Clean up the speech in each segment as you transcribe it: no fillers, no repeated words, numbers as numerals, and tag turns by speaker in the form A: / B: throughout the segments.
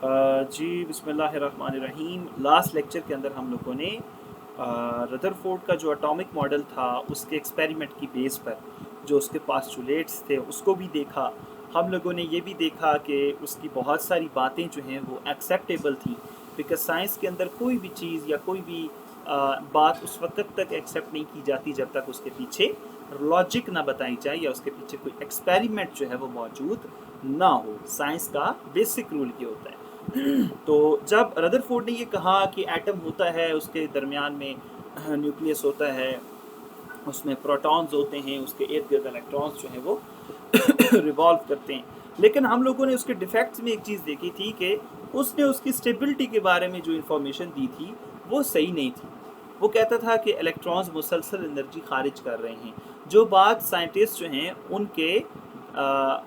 A: जी बिस्मिल्लाहिर्रहमानिर्रहीम। Last lecture के अंदर हम लोगों ने रदरफोर्ड का जो एटॉमिक मॉडल था उसके एक्सपेरिमेंट की बेस पर जो उसके पास्टुलेट्स थे उसको भी देखा। हम लोगों ने ये भी देखा कि उसकी बहुत सारी बातें जो हैं वो एक्सेप्टेबल थी, बिकॉज साइंस के अंदर कोई भी चीज़ या कोई भी बात उस वक्त तक एक्सेप्ट नहीं की जाती जब तक उसके पीछे लॉजिक ना बताई जाए या उसके पीछे कोई एक्सपेरिमेंट जो है वो मौजूद ना हो। साइंस का बेसिक रूल ये होता है। तो जब रदरफोर्ड ने ये कहा कि एटम होता है, उसके दरमियान में न्यूक्लियस होता है, उसमें प्रोटॉन्स होते हैं, उसके इर्द गिर्द इलेक्ट्रॉन्स जो हैं वो रिवॉल्व करते हैं, लेकिन हम लोगों ने उसके डिफेक्ट्स में एक चीज़ देखी थी कि उसने उसकी स्टेबिलिटी के बारे में जो इंफॉर्मेशन दी थी वो सही नहीं थी। वो कहता था कि इलेक्ट्रॉन्स मुसलसल एनर्जी खारिज कर रहे हैं, जो बात साइंटिस्ट जो हैं उनके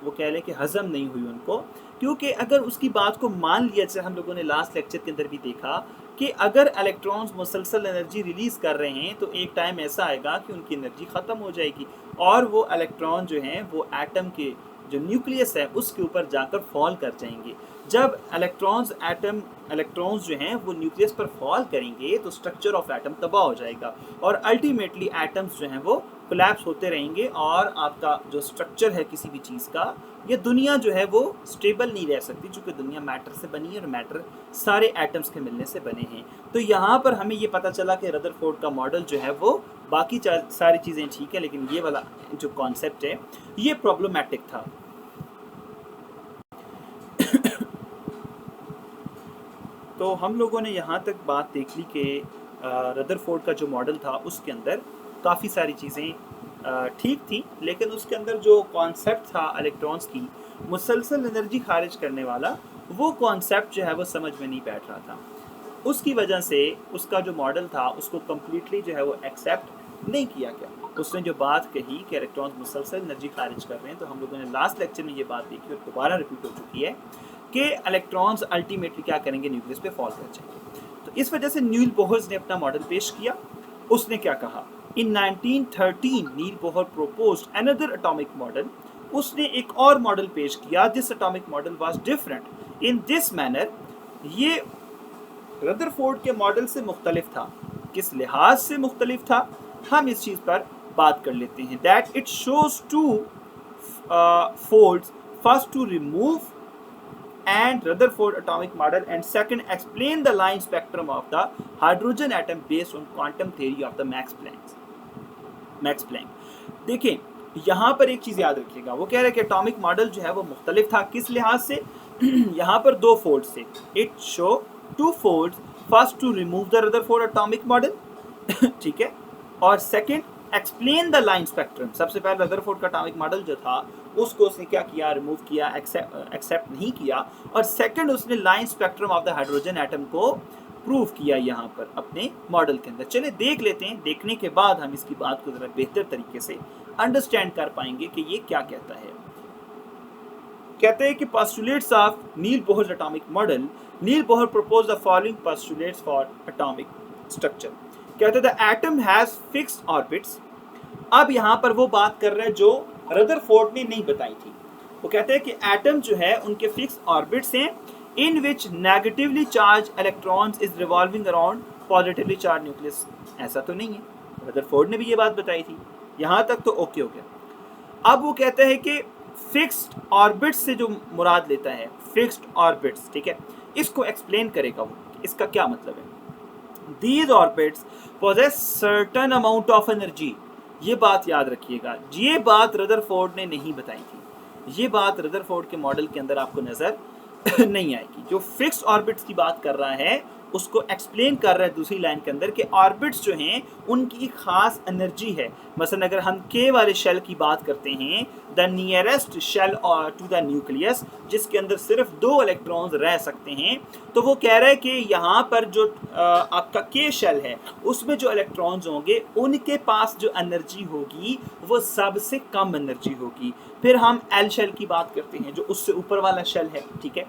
A: वो कह लें कि हज़म नहीं हुई उनको, क्योंकि अगर उसकी बात को मान लिया, जैसे हम लोगों ने लास्ट लेक्चर के अंदर भी देखा कि अगर इलेक्ट्रॉन्स मुसलसल एनर्जी रिलीज़ कर रहे हैं तो एक टाइम ऐसा आएगा कि उनकी एनर्जी ख़त्म हो जाएगी और वो इलेक्ट्रॉन जो हैं वो एटम के जो न्यूक्लियस है उसके ऊपर जाकर फॉल कर जाएंगे। जब इलेक्ट्रॉन्स जो हैं वो न्यूक्लियस पर फॉल करेंगे तो स्ट्रक्चर ऑफ एटम तबाह हो जाएगा और अल्टीमेटली एटम्स जो हैं वो कोलैप्स होते रहेंगे और आपका जो स्ट्रक्चर है किसी भी चीज़ का, ये दुनिया जो है वो स्टेबल नहीं रह सकती, चूँकि दुनिया मैटर से बनी है और मैटर सारे एटम्स के मिलने से बने हैं। तो यहाँ पर हमें ये पता चला कि रदरफोर्ड का मॉडल जो है वो बाकी सारी चीज़ें ठीक है, लेकिन ये वाला जो कॉन्सेप्ट है ये प्रॉब्लमेटिक था। तो हम लोगों ने यहाँ तक बात देख ली कि रदरफोर्ड का जो मॉडल था उसके अंदर काफ़ी सारी चीज़ें ठीक थी, लेकिन उसके अंदर जो कॉन्सेप्ट था इलेक्ट्रॉन्स की मुसलसल एनर्जी खारिज करने वाला, वो कॉन्सेप्ट जो है वो समझ में नहीं बैठ रहा था। उसकी वजह से उसका जो मॉडल था उसको कम्प्लीटली जो है वो एक्सेप्ट नहीं किया गया। उसने जो बात कही कि इलेक्ट्रॉन्स मुसलसल एनर्जी खारिज कर रहे हैं, तो हम लोगों ने लास्ट लेक्चर में ये बात देखी और दोबारा रिपीट हो चुकी है कि इलेक्ट्रॉन्स अल्टीमेटली क्या करेंगे, न्यूक्लियस पे फॉल कर जाएंगे। तो इस वजह से नील बोहर ने अपना मॉडल पेश किया। उसने क्या कहा, in 1913 Niels Bohr proposed another atomic model. उसने एक और मॉडल पेश किया, this atomic model was different in this manner. ये रदरफोर्ड के मॉडल से मुख्तलिफ था। किस लिहाज से मुख्तलिफ था, हम इस चीज़ पर बात कर लेते हैं। That it shows two folds, first to remove and Rutherford atomic model, and second explain the line spectrum of the hydrogen atom based on quantum theory of the Max Planck। देखिए यहाँ पर एक चीज़ याद रखिएगा, वो कह रहे हैं कि एटॉमिक मॉडल जो है वो मुख्तलिफ था। किस लिहाज से? यहाँ पर दो फोल्ड्स थे। It show two folds, first to remove the Rutherford atomic model, ठीक है, और second explain the line spectrum. सबसे पहले रदरफोर्ड का एटॉमिक मॉडल जो था उसको उसने क्या किया, रिमूव किया, एक्सेप्ट नहीं किया, और सेकंड उसने line spectrum of the hydrogen atom को प्रूव किया यहाँ पर अपने मॉडल के अंदर। चलिए देख लेते हैं, देखने के बाद हम इसकी बात को ज़रा बेहतर तरीके से अंडरस्टैंड कर पाएंगे कि ये क्या कहता है। कहते हैं कि postulates of Niels Bohr atomic model, Niels Bohr propose the following postulates for atomic structure. कहते हैं the atom has fixed orbits. अब यहाँ पर वो बात कर रहे हैं जो रदरफोर्ड ने नहीं बताई थी। वो कहते हैं कि एटम जो है उनके फिक्स ऑर्बिट्स हैं, in which negatively charge electrons is revolving around positively charge nucleus. ऐसा तो नहीं है, रदरफोर्ड ने भी ये बात बताई थी। यहाँ तक तो ओके हो गया। अब वो कहते हैं कि फिक्स्ड ऑर्बिट्स से जो मुराद लेता है, फिक्स्ड ऑर्बिट्स, ठीक है, इसको एक्सप्लेन करेगा वो, इसका क्या मतलब है। These orbits possess certain amount of energy। ये बात याद रखिएगा, ये बात रदरफोर्ड ने नहीं बताई थी। ये बात रदरफोर्ड के मॉडल के अंदर आपको नजर नहीं आएगी। जो फिक्स ऑर्बिट्स की बात कर रहा है उसको एक्सप्लेन कर रहा है दूसरी लाइन के अंदर कि ऑर्बिट्स जो हैं उनकी खास एनर्जी है। मसलन अगर हम के वाले शेल की बात करते हैं, the nearest shell to the nucleus, जिसके अंदर सिर्फ 2 इलेक्ट्रॉन्स रह सकते हैं, तो वो कह रहा है कि यहाँ पर जो आपका के शेल है उसमें जो इलेक्ट्रॉन्स होंगे उनके पास जो एनर्जी होगी वो सबसे कम एनर्जी होगी। फिर हम एल शेल की बात करते हैं जो उससे ऊपर वाला शेल है, ठीक है,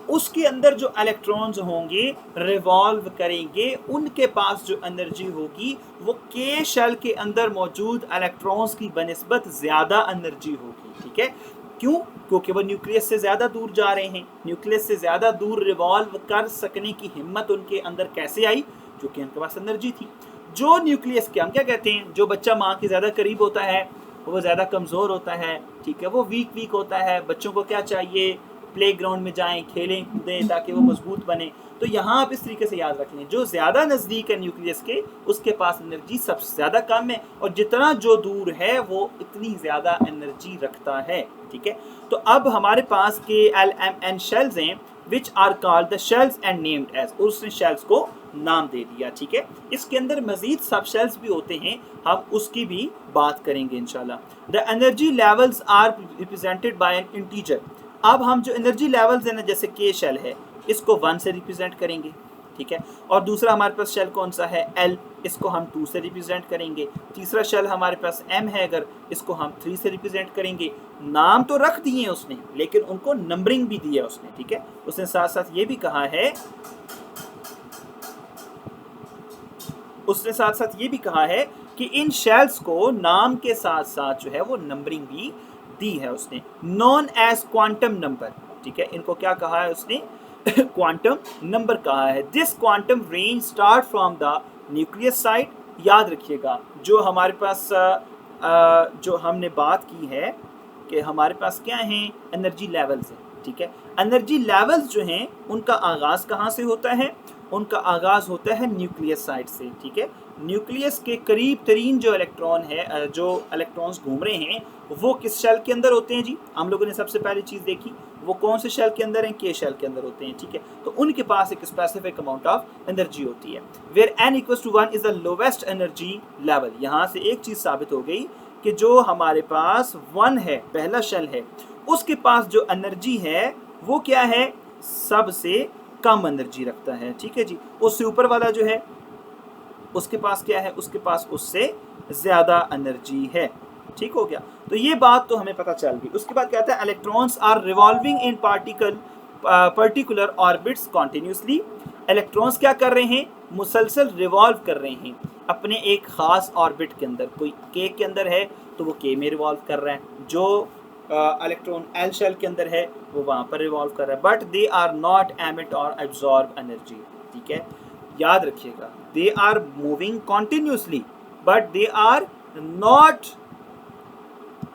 A: उसके अंदर जो इलेक्ट्रॉन्स होंगे रिवॉल्व करेंगे, उनके पास जो एनर्जी होगी वो के शेल के अंदर मौजूद इलेक्ट्रॉन्स की बनिस्बत ज़्यादा एनर्जी होगी, ठीक है। क्यों? क्योंकि वो न्यूक्लियस से ज़्यादा दूर जा रहे हैं। न्यूक्लियस से ज़्यादा दूर रिवॉल्व कर सकने की हिम्मत उनके अंदर कैसे आई? क्योंकि उनके पास एनर्जी थी। जो न्यूक्लियस के हम क्या कहते हैं, जो बच्चा माँ के ज़्यादा करीब होता है वो ज़्यादा कमज़ोर होता है, ठीक है, वो वीक होता है। बच्चों को क्या चाहिए? प्ले ग्राउंड में जाएं, खेलें कूदें ताकि वो मजबूत बने। तो यहाँ आप इस तरीके से याद रख लें, जो ज़्यादा नज़दीक है न्यूक्लियस के उसके पास एनर्जी सबसे ज़्यादा कम है, और जितना जो दूर है वो इतनी ज़्यादा एनर्जी रखता है, ठीक है। तो अब हमारे पास के LMN शेल्स हैं which are called the shells and named as, उसने शेल्स को नाम दे दिया, ठीक है। इसके अंदर मजीद सब शेल्स भी होते हैं, हम उसकी भी बात करेंगे इंशाल्लाह। The energy levels are represented by an integer. अब हम जो एनर्जी लेवल्स है ना, जैसे के शेल है, इसको 1 से रिप्रेजेंट करेंगे, ठीक है। और दूसरा हमारे पास शेल कौन सा है? L, इसको हम 2 से रिप्रेजेंट करेंगे। तीसरा शेल हमारे पास M है, अगर इसको हम 3 से रिप्रेजेंट करेंगे। नाम तो रख दिए हैं उसने, लेकिन उनको नंबरिंग भी दी है उसने, ठीक है। उसने साथ साथ ये भी कहा है, कि इन शेल्स को नाम के साथ साथ जो है वो नंबरिंग भी दी है उसने, नॉन एज क्वांटम नंबर, ठीक है। इनको क्या कहा है उसने? क्वांटम नंबर कहा है। This quantum range start from the nucleus side. याद रखिएगा, जो हमारे पास जो हमने बात की है कि हमारे पास क्या हैं? एनर्जी लेवल्स हैं, ठीक है। एनर्जी लेवल्स जो हैं उनका आगाज़ कहाँ से होता है? उनका आगाज़ होता है न्यूक्लियस साइड से, ठीक है। न्यूक्लियस के करीब तरीन जो इलेक्ट्रॉन है, जो इलेक्ट्रॉन्स घूम रहे हैं, वो किस शेल के अंदर होते हैं जी? हम लोगों ने सबसे पहली चीज़ देखी, वो कौन से शेल के अंदर हैं? के शेल के अंदर होते हैं, ठीक है। तो उनके पास एक स्पेसिफिक अमाउंट ऑफ एनर्जी होती है। Where n = 1 is the lowest energy level. यहाँ से एक चीज़ साबित हो गई कि जो हमारे पास 1 है, पहला शेल है, उसके पास जो एनर्जी है वो क्या है? सबसे कम एनर्जी रखता है, ठीक है जी। उससे ऊपर वाला जो है उसके पास क्या है? उसके पास उससे ज़्यादा एनर्जी है, ठीक हो गया। तो ये बात तो हमें पता चल गई। उसके बाद कहता है electrons are revolving in particular orbits continuously. Electrons क्या कर रहे हैं? मुसलसल रिवॉल्व कर रहे हैं अपने एक ख़ास ऑर्बिट के अंदर। कोई के के अंदर है तो वो के में रिवॉल्व कर रहा है, जो इलेक्ट्रॉन एल शेल के अंदर है वो वहाँ पर रिवॉल्व कर रहा है। But they are not emit और एब्जॉर्ब एनर्जी, ठीक है। याद रखिएगा, they are moving continuously but they are not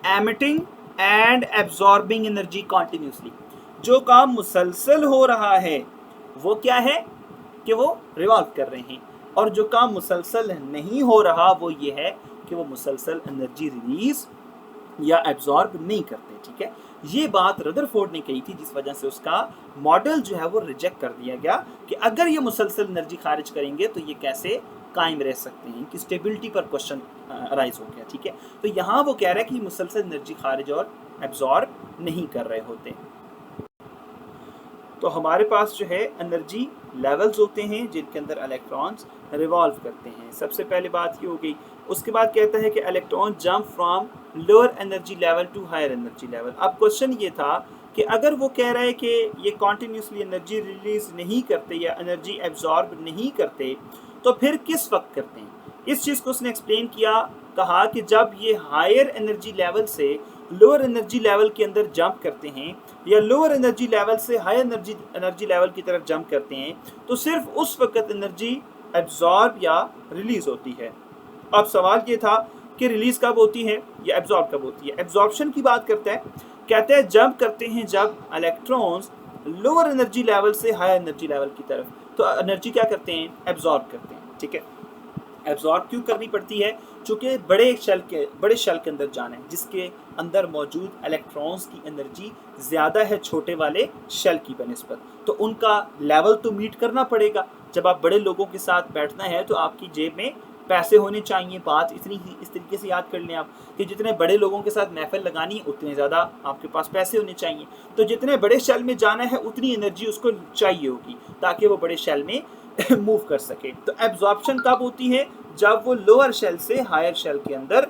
A: emitting and absorbing energy continuously. जो काम मुसलसल हो रहा है वो क्या है? कि वो रिवॉल्व कर रहे हैं, और जो काम मुसलसल नहीं हो रहा वो ये है कि वो मुसलसल एनर्जी रिलीज या एब्जॉर्ब नहीं करते, ठीक है। ये बात रदरफोर्ड ने कही थी, जिस वजह से उसका मॉडल जो है वो रिजेक्ट कर दिया गया कि अगर ये मुसलसल एनर्जी खारिज करेंगे तो ये कैसे कायम रह सकते हैं, कि स्टेबिलिटी पर क्वेश्चन अराइज हो गया, ठीक है। तो यहाँ वो कह रहा है कि मुसलसल एनर्जी खारिज और एब्जॉर्ब नहीं कर रहे होते। तो हमारे पास जो है एनर्जी लेवल्स होते हैं जिनके अंदर इलेक्ट्रॉन्स रिवॉल्व करते हैं। सबसे पहले बात ये हो गई। उसके बाद कहता है कि electron jump from lower energy level to higher energy level. अब क्वेश्चन ये था कि अगर वो कह रहा है कि ये कॉन्टीन्यूसली एनर्जी रिलीज नहीं करते या एनर्जी एब्जॉर्ब नहीं करते तो फिर किस वक्त करते हैं? इस चीज़ को उसने एक्सप्लेन किया, कहा कि जब ये हायर एनर्जी लेवल से लोअर एनर्जी लेवल के अंदर जंप करते हैं या लोअर एनर्जी लेवल से हायर एनर्जी लेवल की तरफ जंप करते हैं तो सिर्फ उस वक्त एनर्जी एब्जॉर्ब या रिलीज होती है। अब सवाल ये था कि रिलीज कब होती है या एब्जॉर्ब कब होती है? एब्जॉर्प्शन की बात करता है, कहते हैं जंप करते हैं जब इलेक्ट्रॉन्स लोअर एनर्जी लेवल से हायर एनर्जी लेवल की तरफ, तो एनर्जी क्या करते हैं? एब्जॉर्ब करते हैं, ठीक है। एब्जॉर्ब क्यों करनी पड़ती है? चूँकि बड़े शेल के अंदर जाना है जिसके अंदर मौजूद इलेक्ट्रॉन्स की एनर्जी ज़्यादा है छोटे वाले शेल की बनिस्बत, तो उनका लेवल तो मीट करना पड़ेगा। जब आप बड़े लोगों के साथ बैठना है तो आपकी जेब में पैसे होने चाहिए। बात इतनी ही इस तरीके से याद कर लें आप कि जितने बड़े लोगों के साथ महफिल लगानी है उतने ज़्यादा आपके पास पैसे होने चाहिए। तो जितने बड़े शेल में जाना है उतनी एनर्जी उसको चाहिए होगी ताकि वो बड़े शेल में मूव कर सके। तो एब्जॉर्प्शन कब होती है? जब वो लोअर शेल से हायर शेल के अंदर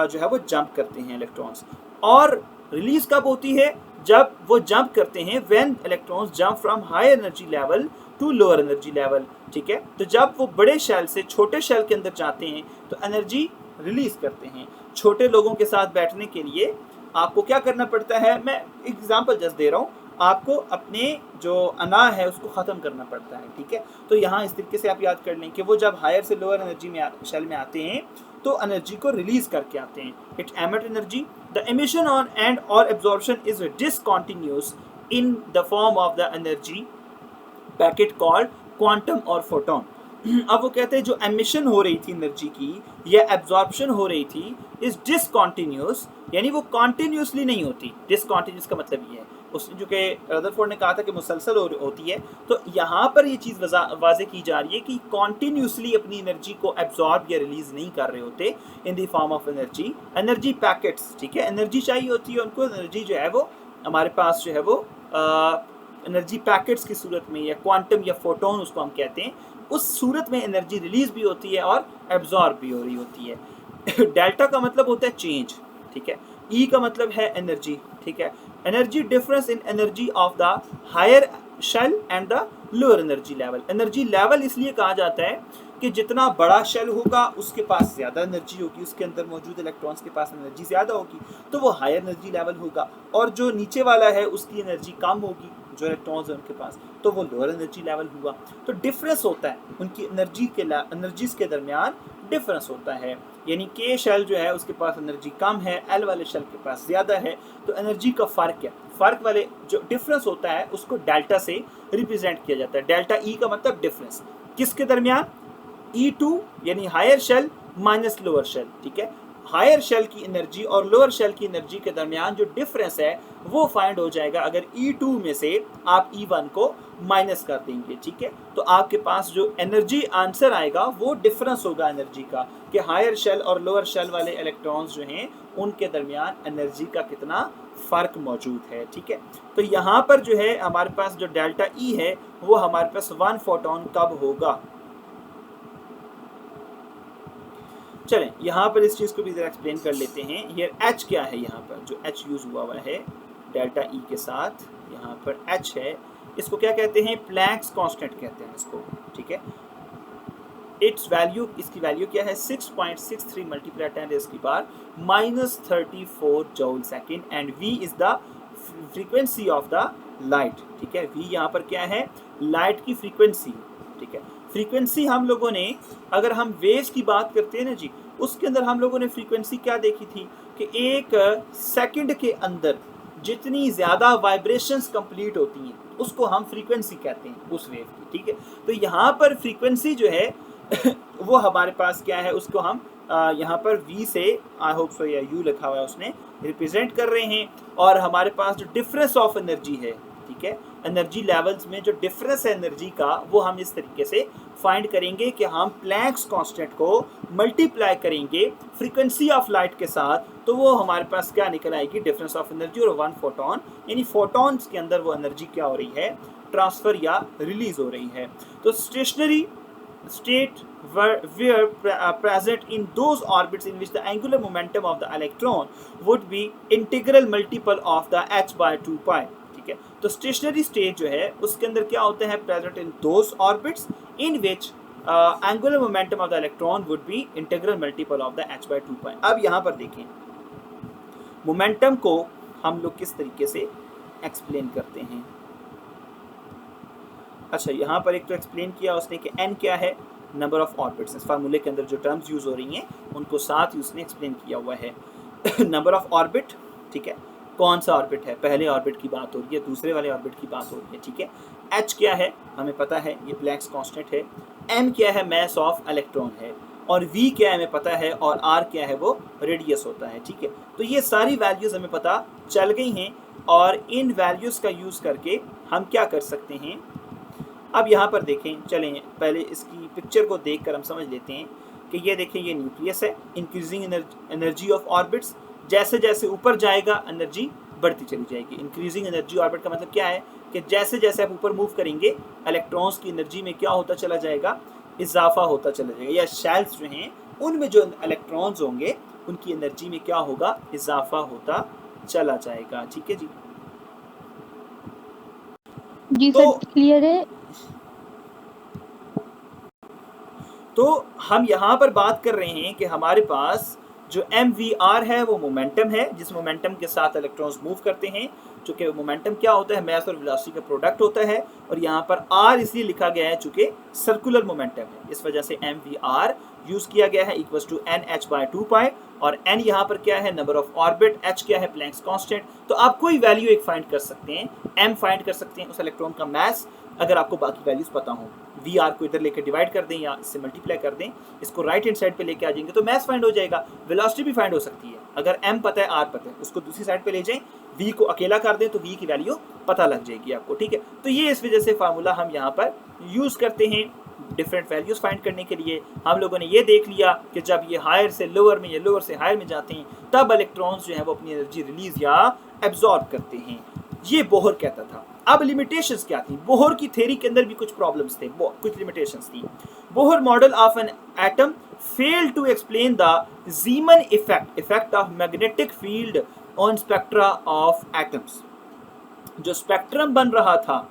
A: जो है वो जंप करते हैं इलेक्ट्रॉन्स। और रिलीज कब होती है? जब वो जंप करते हैं when electrons jump from higher energy level to lower energy level, ठीक है। तो जब वो बड़े शेल से छोटे शेल के अंदर जाते हैं तो एनर्जी रिलीज करते हैं। छोटे लोगों के साथ बैठने के लिए आपको क्या करना पड़ता है, मैं एग्जांपल जस्ट दे रहा हूँ, आपको अपने जो अना है उसको ख़त्म करना पड़ता है, ठीक है। तो यहाँ इस तरीके से आप याद कर लें कि वो जब हायर से लोअर एनर्जी में शेल में आते हैं तो एनर्जी को रिलीज करके आते हैं, it emit energy, the emission on and or absorption is discontinuous in the form of the energy packet called quantum or photon. अब वो कहते हैं जो एमिशन हो रही थी एनर्जी की या एब्जॉर्प्शन हो रही थी इज डिसकंटिन्यूअस, यानी वो कॉन्टिन्यूसली नहीं होती। डिसकंटिन्यूअस का मतलब ये है, उसने जो कि रदरफोर्ड ने कहा था कि मुसलसल होती है, तो यहाँ पर ये चीज़ वाजे की जा रही है कि कॉन्टिन्यूसली अपनी एनर्जी को एब्जॉर्ब या रिलीज नहीं कर रहे होते इन the form of energy, energy packets, ठीक है। एनर्जी चाहिए होती है उनको, एनर्जी जो है वो हमारे पास जो है वो एनर्जी पैकेट्स की सूरत में या क्वांटम या फोटोन उसको हम कहते हैं, उस सूरत में एनर्जी रिलीज भी होती है और एब्जॉर्ब भी हो रही होती है। डेल्टा का मतलब होता है चेंज, ठीक है। ई का मतलब है एनर्जी, ठीक है। Energy difference in energy of the higher shell and the lower energy level. Energy level इसलिए कहा जाता है कि जितना बड़ा शेल होगा उसके पास ज़्यादा एनर्जी होगी, उसके अंदर मौजूद इलेक्ट्रॉन्स के पास एनर्जी ज़्यादा होगी, तो वो हायर एनर्जी लेवल होगा, और जो नीचे वाला है उसकी एनर्जी कम होगी, जो इलेक्ट्रॉन्स हैं उनके पास, तो वो लोअर एनर्जी लेवल हुआ। तो डिफरेंस होता है उनकी एनर्जीज के दरमियान डिफरेंस होता है, यानी के शेल जो है उसके पास एनर्जी कम है, एल वाले शेल के पास ज़्यादा है, तो एनर्जी का फ़र्क है, फ़र्क वाले जो डिफरेंस होता है उसको डेल्टा से रिप्रेजेंट किया जाता है। डेल्टा ई का मतलब डिफरेंस किसके दरमियान, E2 यानी higher shell minus lower shell, ठीक है। हायर शेल की एनर्जी और लोअर शेल की एनर्जी के दरमियान जो डिफरेंस है वो फाइंड हो जाएगा अगर E2 में से आप E1 को माइनस कर देंगे, ठीक है। तो आपके पास जो एनर्जी आंसर आएगा वो डिफरेंस होगा एनर्जी का, कि हायर शेल और लोअर शेल वाले इलेक्ट्रॉन्स जो हैं उनके दरमियान एनर्जी का कितना फ़र्क मौजूद है, ठीक है। तो यहाँ पर जो है हमारे पास जो डेल्टा ई है वो हमारे पास 1 फोटोन कब होगा। चलें यहाँ पर इस चीज़ को भी ज़रा एक्सप्लेन कर लेते हैं। ये एच क्या है, यहाँ पर जो एच यूज़ हुआ है डेल्टा ई के साथ, यहाँ पर एच है, इसको क्या कहते हैं, प्लैंक्स कांस्टेंट कहते हैं इसको, ठीक है। इट्स वैल्यू, इसकी वैल्यू क्या है, 6.63 multiply 10⁻⁻34 joule second, and v is the frequency of the light, ठीक है। वी यहाँ पर क्या है, लाइट की फ्रीक्वेंसी, ठीक है। फ्रीक्वेंसी हम लोगों ने, अगर हम वेव्स की बात करते हैं ना जी, उसके अंदर हम लोगों ने फ्रीक्वेंसी क्या देखी थी कि एक सेकंड के अंदर जितनी ज़्यादा वाइब्रेशंस कंप्लीट होती हैं उसको हम फ्रीक्वेंसी कहते हैं उस वेव की, ठीक है। तो यहाँ पर फ्रीक्वेंसी जो है वो हमारे पास क्या है, उसको हम यहाँ पर v से, आई होप सो या u लिखा हुआ है उसने, रिप्रेजेंट कर रहे हैं, और हमारे पास जो डिफरेंस ऑफ एनर्जी है, ठीक है, एनर्जी लेवल्स में जो डिफरेंस है एनर्जी का, वो हम इस तरीके से फाइंड करेंगे कि हम प्लैंक्स कांस्टेंट को मल्टीप्लाई करेंगे फ्रीक्वेंसी ऑफ लाइट के साथ, तो वो हमारे पास क्या निकल आएगी, डिफरेंस ऑफ एनर्जी और 1 फोटोन, यानी फोटॉन्स के अंदर वो एनर्जी क्या हो रही है, ट्रांसफ़र या रिलीज हो रही है। तो stationery state were present in those orbits in which the angular momentum of the electron would be integral multiple of the h by 2 pi, ठीक है। तो स्टेशनरी स्टेट जो है उसके अंदर क्या होते हैं, present in those orbits in which angular momentum of the electron would be integral multiple of the h by 2 pi। अब यहाँ पर देखें मोमेंटम को हम लोग किस तरीके से एक्सप्लेन करते हैं। अच्छा, यहाँ पर एक तो एक्सप्लेन किया उसने कि n क्या है, नंबर ऑफ ऑर्बिट्स, इस फार्मूले के अंदर जो टर्म्स यूज़ हो रही हैं उनको साथ ही उसने एक्सप्लेन किया हुआ है। नंबर ऑफ ऑर्बिट, ठीक है, कौन सा ऑर्बिट है, पहले ऑर्बिट की बात हो रही है, दूसरे वाले ऑर्बिट की बात हो रही है, ठीक है। h क्या है हमें पता है, ये प्लैंक्स कांस्टेंट है। m क्या है, मास ऑफ इलेक्ट्रॉन है, और v क्या है हमें पता है, और r क्या है वो रेडियस होता है, ठीक है। तो ये सारी वैल्यूज़ हमें पता चल गई हैं, और इन वैल्यूज़ का यूज़ करके हम क्या कर सकते हैं। अब यहाँ पर देखें, चलें पहले इसकी पिक्चर को देखकर हम समझ लेते हैं कि ये देखें, ये न्यूक्लियस है, इंक्रीजिंग एनर्जी ऑफ ऑर्बिट्स, जैसे जैसे ऊपर जाएगा एनर्जी बढ़ती चली जाएगी। इंक्रीजिंग एनर्जी ऑर्बिट का मतलब क्या है कि जैसे जैसे आप ऊपर मूव करेंगे इलेक्ट्रॉन्स की एनर्जी में क्या होता चला जाएगा, इजाफा होता चला जाएगा, या शेल्स जो हैं उनमें जो इलेक्ट्रॉन्स होंगे उनकी एनर्जी में क्या होगा, इजाफा होता चला जाएगा, ठीक है जी।
B: जी सर, क्लियर है।
A: तो हम यहाँ पर बात कर रहे हैं कि हमारे पास जो MVR है वो मोमेंटम है, जिस मोमेंटम के साथ इलेक्ट्रॉन्स मूव करते हैं, चूँकि मोमेंटम क्या होता है, मास और वेलोसिटी का प्रोडक्ट होता है, और यहाँ पर R इसलिए लिखा गया है चूँकि सर्कुलर मोमेंटम है, इस वजह से MVR यूज़ किया गया है, इक्वल्स टू NH/2π, और n यहाँ पर क्या है, नंबर ऑफ ऑर्बिट, h क्या है, प्लैंक्स कांस्टेंट। तो आप कोई वैल्यू एक फाइंड कर सकते हैं, m फाइंड कर सकते हैं, उस इलेक्ट्रॉन का मास, अगर आपको बाकी वैल्यूज पता हो। Vr को इधर लेकर डिवाइड कर दें या इससे मल्टीप्लाई कर दें, इसको राइट हैंड साइड पे लेके आ जाएंगे तो मास फाइंड हो जाएगा। वेलोसिटी भी फाइंड हो सकती है, अगर m पता है, r पता है, उसको दूसरी साइड पे ले जाएं, v को अकेला कर दें तो v की वैल्यू पता लग जाएगी आपको, ठीक है। तो ये इस वजह से फार्मूला हम यहाँ पर यूज़ करते हैं डिफरेंट वैल्यूज फाइंड करने के लिए। हम लोगों ने ये देख लिया कि जब ये हायर से लोअर में या लोअर से हायर में जाते हैं तब इलेक्ट्रॉन्स जो है वो अपनी एनर्जी रिलीज या एब्जॉर्ब करते हैं, ये बोहर कहता था। अब लिमिटेशंस क्या थी, बोहर की थ्योरी के अंदर भी कुछ प्रॉब्लम्स थे, कुछ लिमिटेशंस थी। Bohr model of an atom failed to explain the Zeeman effect of magnetic field on spectra of atoms. जो स्पेक्ट्रम बन रहा था,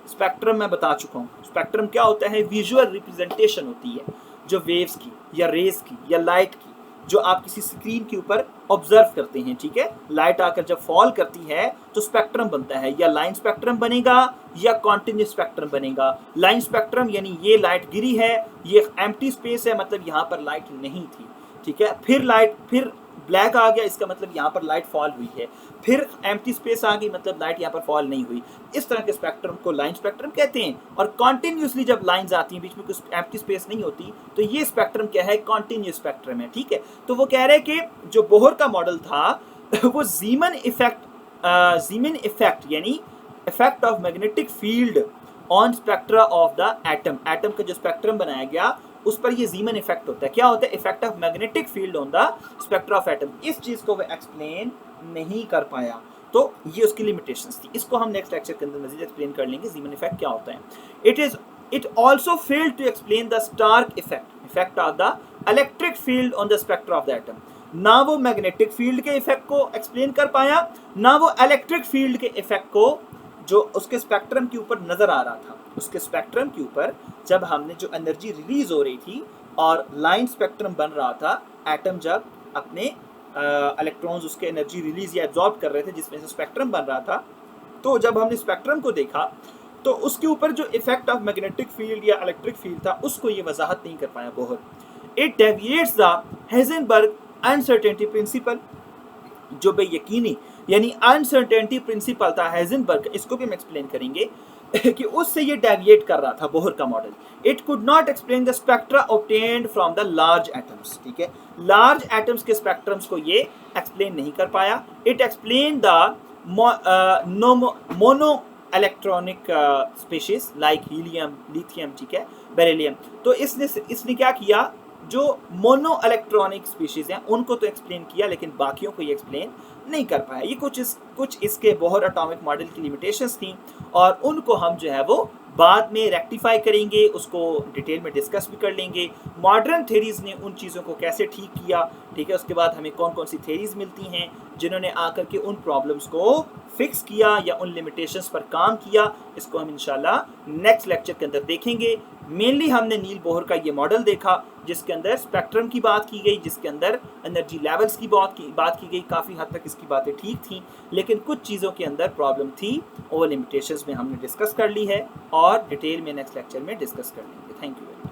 A: स्पेक्ट्रम मैं बता चुका हूँ, स्पेक्ट्रम क्या होता है, विजुअल रिप्रेजेंटेशन होती है जो वेव्स की या रेज की या लाइट की, जो आप किसी स्क्रीन के ऊपर ऑब्जर्व करते हैं, ठीक है। लाइट आकर जब फॉल करती है तो स्पेक्ट्रम बनता है, या लाइन स्पेक्ट्रम बनेगा या कॉन्टिन्यूस स्पेक्ट्रम बनेगा। लाइन स्पेक्ट्रम यानी ये लाइट गिरी है, ये एम्प्टी स्पेस है, मतलब यहाँ पर लाइट नहीं थी, ठीक है। फिर ब्लैक आ गया, इसका मतलब यहाँ पर लाइट फॉल हुई है, फिर एम्प्टी स्पेस आ गई, मतलब लाइट यहाँ पर फॉल नहीं हुई। इस तरह के स्पेक्ट्रम को लाइन स्पेक्ट्रम कहते हैं। और कॉन्टिन्यूसली जब लाइंस आती हैं, बीच में कुछ एम्प्टी स्पेस नहीं होती, तो ये स्पेक्ट्रम क्या है, कॉन्टिन्यूस स्पेक्ट्रम है, ठीक है। तो वो कह रहे हैं कि जो बोहर का मॉडल था वो ज़ीमन इफेक्ट यानी effect of magnetic field on spectra of the atom, atom का जो स्पेक्ट्रम बनाया गया उस पर ये ज़ीमन इफेक्ट होता है। क्या होता है, effect of magnetic field on the spectra of atom. इस चीज़ को वो एक्सप्लेन नहीं कर पाया, तो ये उसकी लिमिटेशंस थी। इसको हम नेक्स्ट लेक्चर के अंदर मजीद एक्सप्लेन कर लेंगे, ज़ीमन इफेक्ट क्या होता है। It also failed to explain the stark effect of the electric field on the spectra of the atom. ना वो मैग्नेटिक फील्ड के इफेक्ट को एक्सप्लेन कर पाया, ना वो इलेक्ट्रिक फील्ड के इफेक्ट को जो उसके स्पेक्ट्रम के ऊपर नजर आ रहा था। उसके स्पेक्ट्रम के ऊपर जब हमने जो एनर्जी रिलीज हो रही थी और लाइन स्पेक्ट्रम बन रहा था, एटम जब अपने इलेक्ट्रॉन्स उसके एनर्जी रिलीज या एब्जॉर्ब कर रहे थे, जिसमें से स्पेक्ट्रम बन रहा था, तो जब हमने स्पेक्ट्रम को देखा तो उसके ऊपर जो इफेक्ट ऑफ मैग्नेटिक फील्ड या इलेक्ट्रिक फील्ड था उसको ये वजाहत नहीं कर पाया Bohr. It deviates the Heisenberg uncertainty principle, जो बेयकीनी यानी अनसर्टेनिटी प्रिंसिपल था हाइजेनबर्ग, इसको भी हम एक्सप्लेन करेंगे कि उससे ये डेविएट कर रहा था बोहर का model. It could not explain the spectra obtained from the large atoms, ठीक है। लार्ज एटम्स के स्पेक्ट्रम्स को ये एक्सप्लेन नहीं कर पाया। It explain the mono electronic species like helium, lithium, ठीक है, बेरिलियम। तो इसने क्या किया, जो मोनो इलेक्ट्रॉनिक स्पीशीज हैं उनको तो एक्सप्लेन किया, लेकिन बाकियों को ये एक्सप्लेन नहीं कर पाया। ये कुछ इसके बोहर एटॉमिक मॉडल की लिमिटेशंस थी, और उनको हम जो है वो बाद में रेक्टिफाई करेंगे, उसको डिटेल में डिस्कस भी कर लेंगे। मॉडर्न थेरीज़ ने उन चीज़ों को कैसे ठीक किया, ठीक है। उसके बाद हमें कौन कौन सी थेरीज़ मिलती हैं जिन्होंने आकर के उन प्रॉब्लम्स को फिक्स किया या उन लिमिटेशंस पर काम किया, इसको हम इंशाल्लाह नेक्स्ट लेक्चर के अंदर देखेंगे। मेनली हमने नील बोहर का ये मॉडल देखा, जिसके अंदर स्पेक्ट्रम की बात की गई, जिसके अंदर एनर्जी लेवल्स की बात की गई। काफ़ी हद तक इसकी बातें ठीक थी, लेकिन कुछ चीज़ों के अंदर प्रॉब्लम थी, और लिमिटेशंस में हमने डिस्कस कर ली है, और डिटेल में नेक्स्ट लेक्चर में डिस्कस कर लेंगे। Thank you very much.